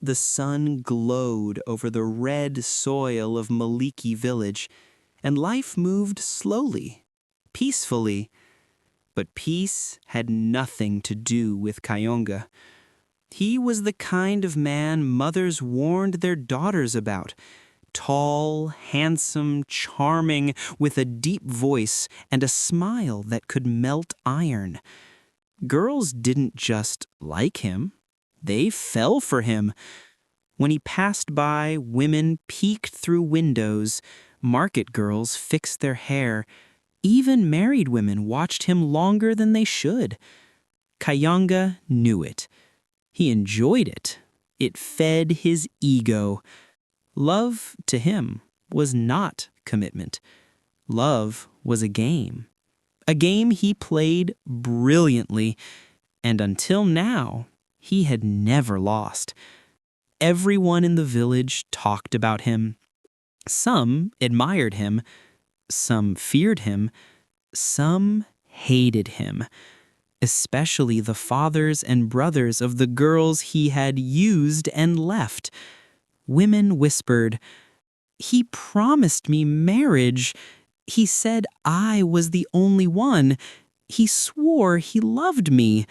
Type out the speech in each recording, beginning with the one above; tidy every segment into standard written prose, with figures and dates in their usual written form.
The sun glowed over the red soil of Maliki village, and life moved slowly, peacefully. But peace had nothing to do with Kayonga. He was the kind of man mothers warned their daughters about. Tall, handsome, charming, with a deep voice and a smile that could melt iron. Girls didn't just like him, they fell for him. When he passed by, women peeked through windows, market girls fixed their hair, even married women watched him longer than they should. Kayonga knew it. He enjoyed it. It fed his ego. Love, to him, was not commitment. Love was a game he played brilliantly, and until now, he had never lost. Everyone in the village talked about him. Some admired him, some feared him, some hated him, especially the fathers and brothers of the girls he had used and left. Women whispered, "He promised me marriage. He said I was the only one. He swore he loved me."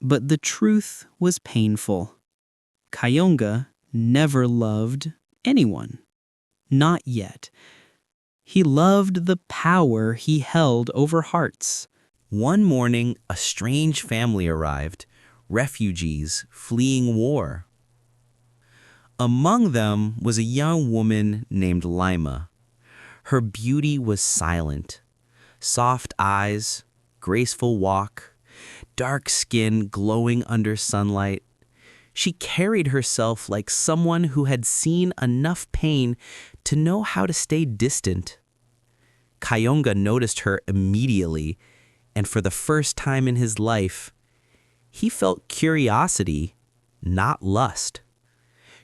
But the truth was painful. Kayonga never loved anyone. Not yet. He loved the power he held over hearts. One morning, a strange family arrived, refugees fleeing war. Among them was a young woman named Lima. Her beauty was silent. Soft eyes, graceful walk, dark skin glowing under sunlight. She carried herself like someone who had seen enough pain to know how to stay distant. Kayonga noticed her immediately, and for the first time in his life, he felt curiosity, not lust.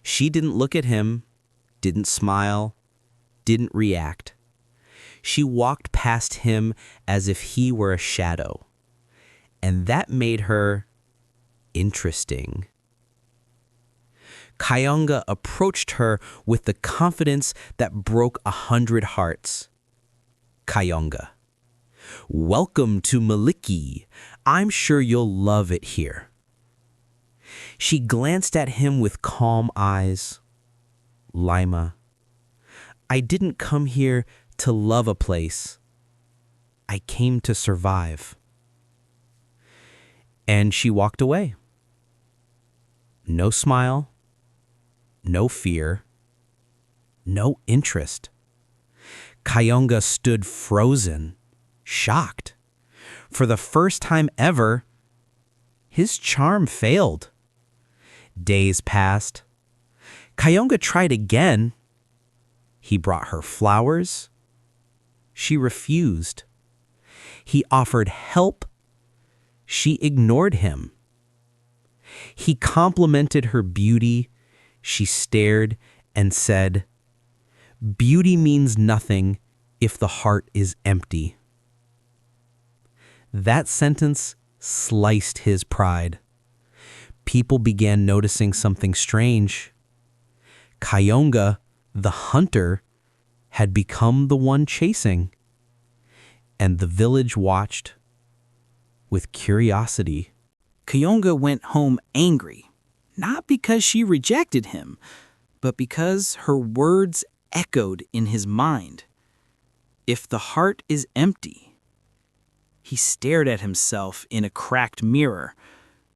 She didn't look at him, didn't smile, didn't react. She walked past him as if he were a shadow, and that made her interesting. Kayonga approached her with the confidence that broke 100 hearts. Kayonga, "Welcome to Maliki. I'm sure you'll love it here." She glanced at him with calm eyes. "Lima, I didn't come here to love a place. I came to survive." And she walked away. No smile, no fear, no interest. Kayonga stood frozen, shocked. For the first time ever, his charm failed. Days passed. Kayonga tried again. He brought her flowers. She refused. He offered help. She ignored him. He complimented her beauty. She stared and said, "Beauty means nothing if the heart is empty." That sentence sliced his pride. People began noticing something strange. Kayonga, the hunter, had become the one chasing. And the village watched with curiosity. Kayonga went home angry, not because she rejected him, but because her words echoed in his mind. If the heart is empty. He stared at himself in a cracked mirror.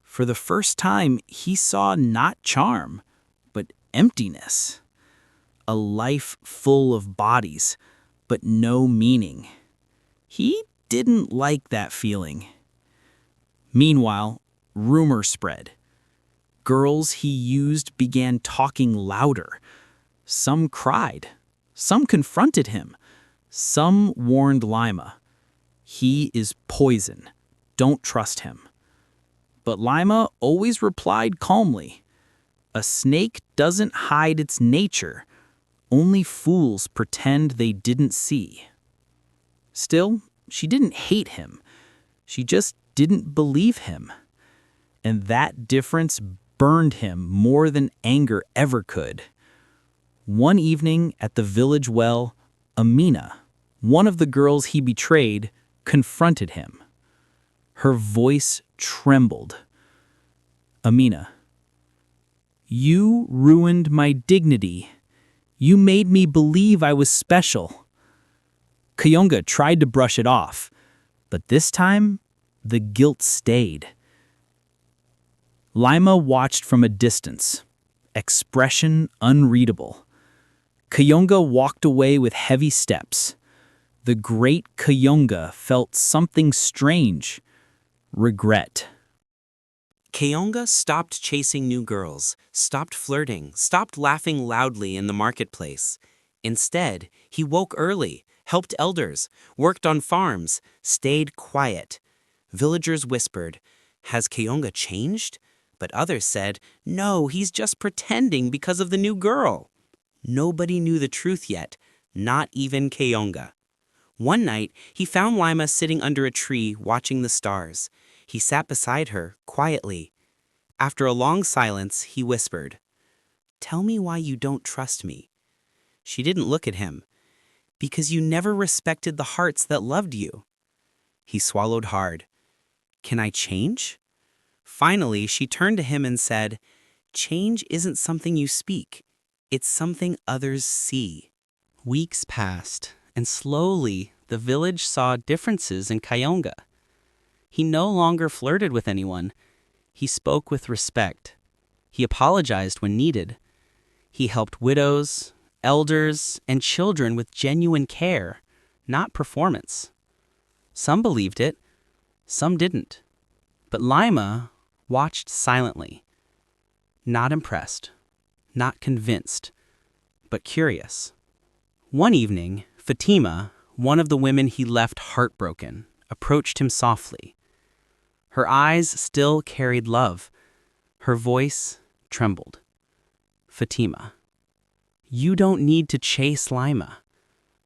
For the first time, he saw not charm, but emptiness. A life full of bodies, but no meaning. He didn't like that feeling. Meanwhile, rumor spread. Girls he used began talking louder. Some cried. Some confronted him. Some warned Lima. "He is poison. Don't trust him." But Lima always replied calmly. "A snake doesn't hide its nature. Only fools pretend they didn't see." Still, she didn't hate him. She just didn't believe him. And that difference burned him more than anger ever could. One evening at the village well, Amina, one of the girls he betrayed, confronted him. Her voice trembled. "Amina, you ruined my dignity. You made me believe I was special." Kayonga tried to brush it off, but this time, the guilt stayed. Lima watched from a distance, expression unreadable. Kayonga walked away with heavy steps. The great Kayonga felt something strange. Regret. Kayonga stopped chasing new girls, stopped flirting, stopped laughing loudly in the marketplace. Instead, he woke early, helped elders, worked on farms, stayed quiet. Villagers whispered, "Has Kayonga changed?" But others said, "No, he's just pretending because of the new girl." Nobody knew the truth yet, not even Kayonga. One night, he found Lima sitting under a tree watching the stars. He sat beside her, quietly. After a long silence, he whispered, "Tell me why you don't trust me." She didn't look at him. "Because you never respected the hearts that loved you." He swallowed hard. "Can I change?" Finally, she turned to him and said, "Change isn't something you speak. It's something others see." Weeks passed, and slowly the village saw differences in Kayonga. He no longer flirted with anyone. He spoke with respect. He apologized when needed. He helped widows, elders, and children with genuine care, not performance. Some believed it, some didn't. But Lima watched silently, not impressed, not convinced, but curious. One evening, Fatima, one of the women he left heartbroken, approached him softly. Her eyes still carried love. Her voice trembled. "Fatima, you don't need to chase Lima.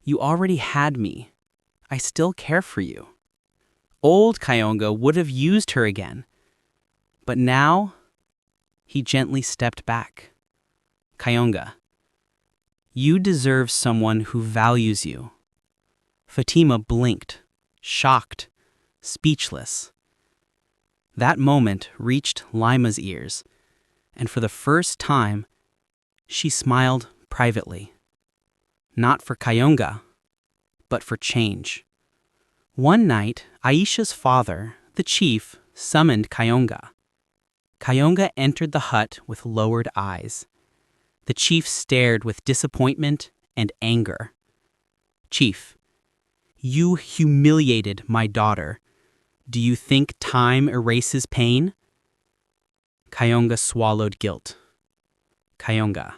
You already had me. I still care for you." Old Kayonga would have used her again. But now, he gently stepped back. "Kayonga, you deserve someone who values you." Fatima blinked, shocked, speechless. That moment reached Lima's ears, and for the first time, she smiled privately. Not for Kayonga, but for change. One night, Aisha's father, the chief, summoned Kayonga. Kayonga entered the hut with lowered eyes. The chief stared with disappointment and anger. "Chief, you humiliated my daughter. Do you think time erases pain?" Kayonga swallowed guilt. "Kayonga,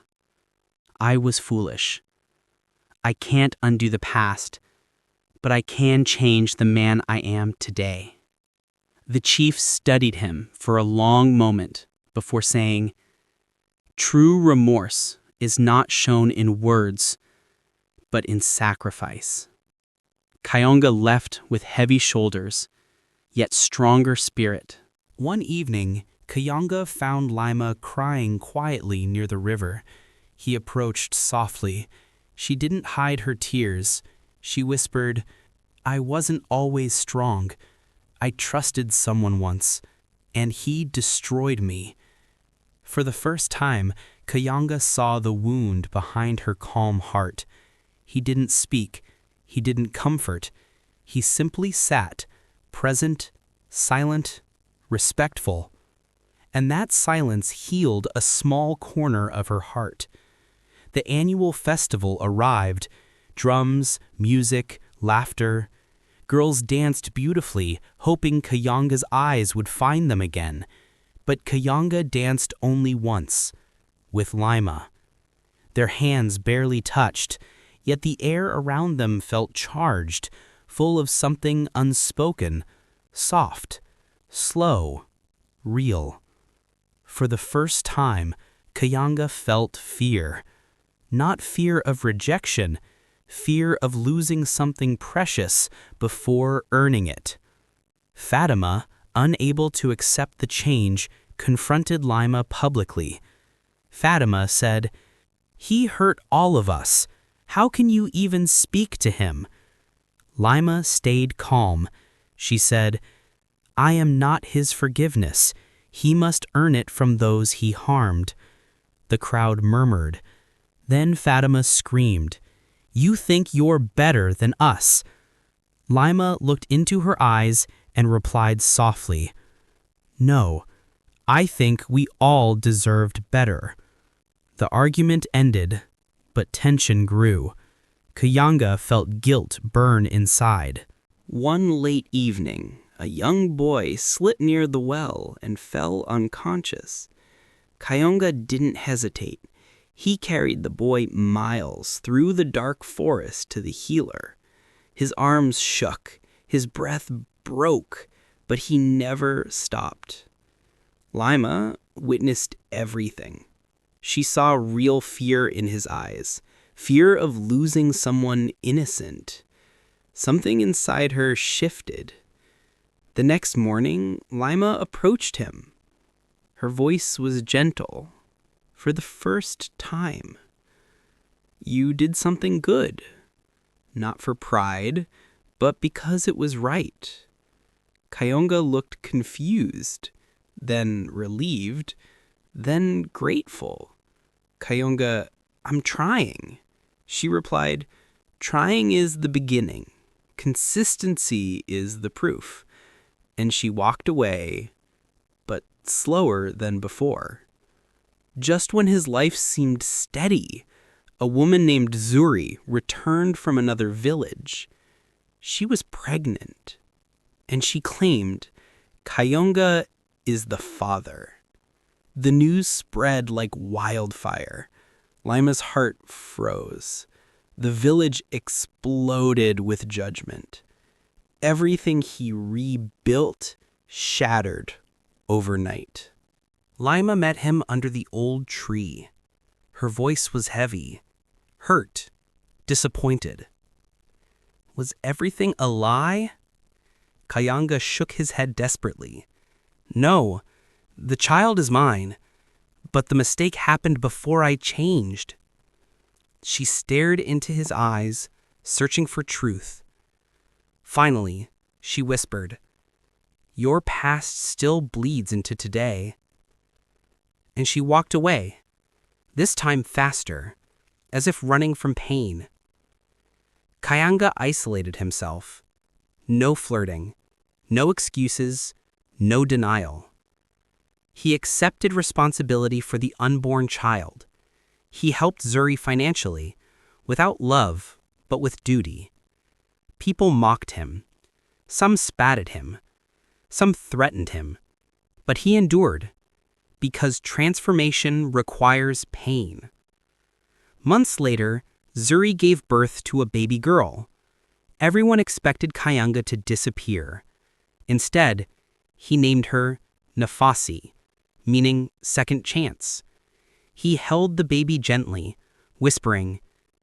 I was foolish. I can't undo the past, but I can change the man I am today." The chief studied him for a long moment before saying, "True remorse is not shown in words, but in sacrifice." Kayonga left with heavy shoulders, yet stronger spirit. One evening, Kayonga found Lima crying quietly near the river. He approached softly. She didn't hide her tears. She whispered, "I wasn't always strong. I trusted someone once, and he destroyed me." For the first time, Kayonga saw the wound behind her calm heart. He didn't speak. He didn't comfort. He simply sat, present, silent, respectful. And that silence healed a small corner of her heart. The annual festival arrived. Drums, music, laughter. Girls danced beautifully, hoping Kayonga's eyes would find them again. But Kayonga danced only once, with Lima. Their hands barely touched, yet the air around them felt charged, full of something unspoken, soft, slow, real. For the first time, Kayonga felt fear. Not fear of rejection, fear of losing something precious before earning it. Fatima, unable to accept the change, confronted Lima publicly. Fatima said, "He hurt all of us. How can you even speak to him?" Lima stayed calm. She said, "I am not his forgiveness. He must earn it from those he harmed." The crowd murmured. Then Fatima screamed, "You think you're better than us?" Lima looked into her eyes and replied softly, "No, I think we all deserved better." The argument ended, but tension grew. Kayanga felt guilt burn inside. One late evening, a young boy slipped near the well and fell unconscious. Kayanga didn't hesitate. He carried the boy miles through the dark forest to the healer. His arms shook, his breath broke, but he never stopped. Lima witnessed everything. She saw real fear in his eyes, fear of losing someone innocent. Something inside her shifted. The next morning, Lima approached him. Her voice was gentle. For the first time. "You did something good. Not for pride, but because it was right." Kayanga looked confused, then relieved, then grateful. "Kayanga, I'm trying." She replied, "Trying is the beginning. Consistency is the proof." And she walked away, but slower than before. Just when his life seemed steady, a woman named Zuri returned from another village. She was pregnant, and she claimed, "Kayanga is the father." The news spread like wildfire. Lima's heart froze. The village exploded with judgment. Everything he rebuilt shattered overnight. Lima met him under the old tree. Her voice was heavy, hurt, disappointed. Was everything a lie? Kayanga shook his head desperately. "No, the child is mine, but the mistake happened before I changed." She stared into his eyes, searching for truth. Finally, she whispered, "Your past still bleeds into today." And she walked away, this time faster, as if running from pain. Kayanga isolated himself. No flirting, no excuses, no denial. He accepted responsibility for the unborn child. He helped Zuri financially, without love, but with duty. People mocked him. Some spat at him. Some threatened him. But he endured, because transformation requires pain. Months later, Zuri gave birth to a baby girl. Everyone expected Kayanga to disappear. Instead, he named her Nafasi, meaning second chance. He held the baby gently, whispering,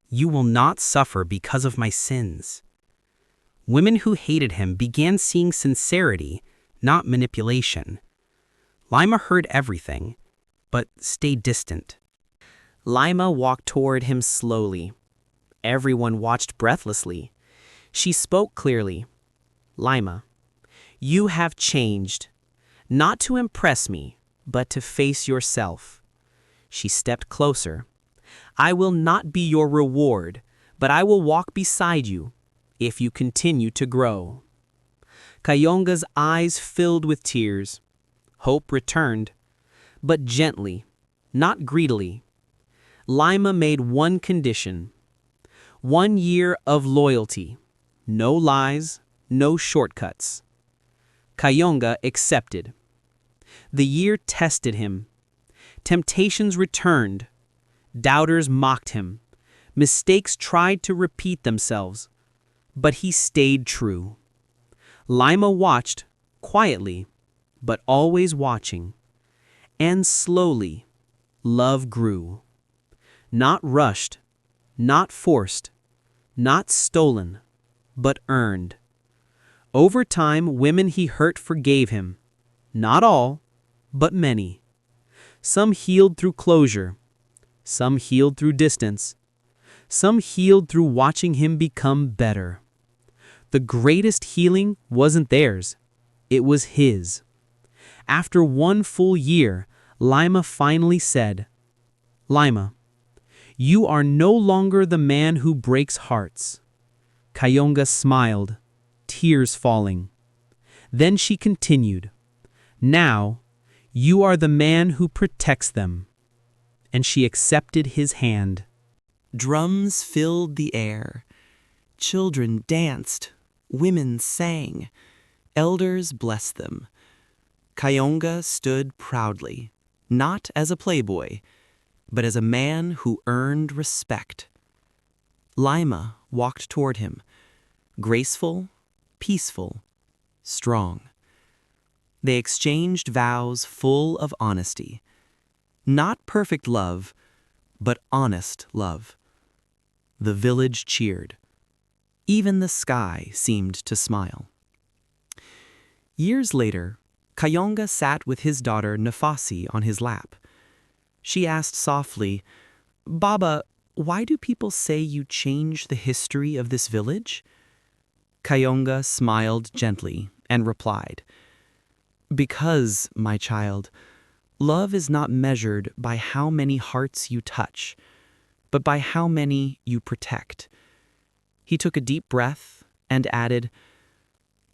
"You will not suffer because of my sins." Women who hated him began seeing sincerity, not manipulation. Lima heard everything, but stayed distant. Lima walked toward him slowly. Everyone watched breathlessly. She spoke clearly. "Lima, you have changed, not to impress me, but to face yourself." She stepped closer. "I will not be your reward, but I will walk beside you if you continue to grow." Kayanga's eyes filled with tears. Hope returned, but gently, not greedily. Lima made one condition. 1 year of loyalty. No lies, no shortcuts. Kayanga accepted. The year tested him. Temptations returned. Doubters mocked him. Mistakes tried to repeat themselves. But he stayed true. Lima watched, quietly, but always watching. And slowly, love grew. Not rushed, not forced, not stolen, but earned. Over time, women he hurt forgave him. Not all, but many. Some healed through closure. Some healed through distance. Some healed through watching him become better. The greatest healing wasn't theirs. It was his. After 1 full year, Lima finally said, "Lima, you are no longer the man who breaks hearts." Kayonga smiled, tears falling. Then she continued, "Now, you are the man who protects them." And she accepted his hand. Drums filled the air. Children danced. Women sang. Elders blessed them. Kayonga stood proudly, not as a playboy, but as a man who earned respect. Lima walked toward him, graceful, peaceful, strong. They exchanged vows full of honesty. Not perfect love, but honest love. The village cheered. Even the sky seemed to smile. Years later, Kayonga sat with his daughter Nafasi on his lap. She asked softly, "Baba, why do people say you changed the history of this village?" Kayonga smiled gently and replied, "Because, my child, love is not measured by how many hearts you touch, but by how many you protect." He took a deep breath and added,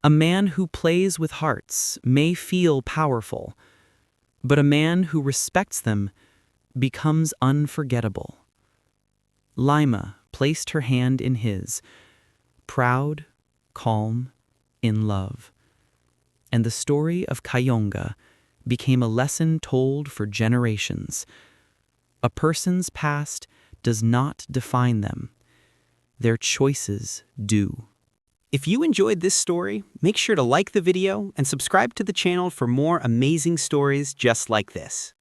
"A man who plays with hearts may feel powerful, but a man who respects them becomes unforgettable." Lima placed her hand in his, proud, calm, in love. And the story of Kayonga became a lesson told for generations. A person's past does not define them. Their choices do. If you enjoyed this story, make sure to like the video and subscribe to the channel for more amazing stories just like this.